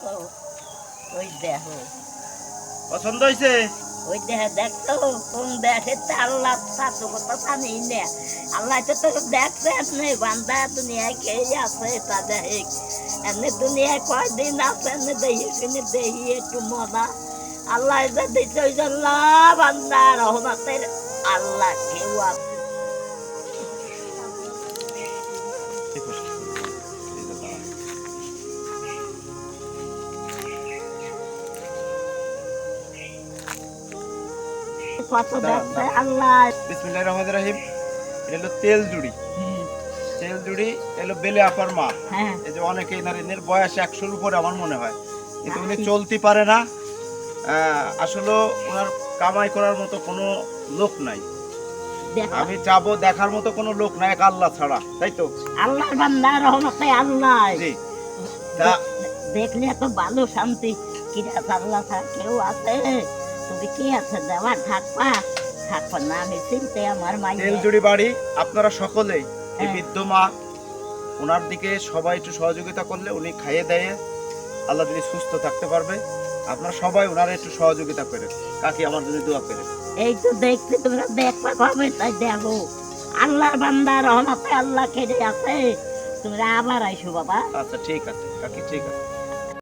ওই দেখো পছন্দ হয়েছে? ওই দেখে দেখছো কোন দেখে আল্লাহ তো কথা জানি না। আল্লাহ তো তোকে দেখছে এমনি বান্ধা দুনিয়ায় খেয়ে আছে তা দেখে এমনি দুনিয়ায় কয়দিন আছে এমনি দেখি শুনে দেখি একটু মজা আল্লাহ দিচ্ছে ওই জন্য বান্ধা রহমতের আল্লাহ কেউ আছে। কত দেখছে আল্লাহ। বিসমিল্লাহির রহমানির রহিম। এটা হলো তেল জুড়ি, তেল জুড়ি এলো বেলে আপার মা। এই যে অনেকে এনার বয়স 100-র উপরে আমার মনে হয়, কিন্তু উনি চলতে পারে না। আসলে ওনার কামাই করার মতো কোনো লোক নাই, আমি যাবো দেখার মতো কোনো লোক নাই এক আল্লাহ ছাড়া, তাই তো? আল্লাহর বান্দা রহমতে আল্লাহ দেখলে এত ভালো শান্তি কি আল্লাহ কেউ আছে তুমি কি আছে দেওয়া থাকবা থাকবা না আমি চিনতে আমার মাই তেলজুড়ি বাড়ি। আপনারা সকলেই এই বৃদ্ধ মা ওনার দিকে সবাই একটু সহযোগিতা করলে উনি খাইয়ে দেয় আল্লাহ যদি সুস্থ থাকতে পারবে। আপনারা সবাই ওনার একটু সহযোগিতা করেন, কাকি আমার জন্য দোয়া করেন। এই তো দেখতে তোমরা দেখবা কবে তাই দেখো আল্লাহর বান্দা রহমতে আল্লাহ খেয়ে আছে তোমরা আবার আইসো বাবা। আচ্ছা ঠিক আছে কাকি, ঠিক আছে।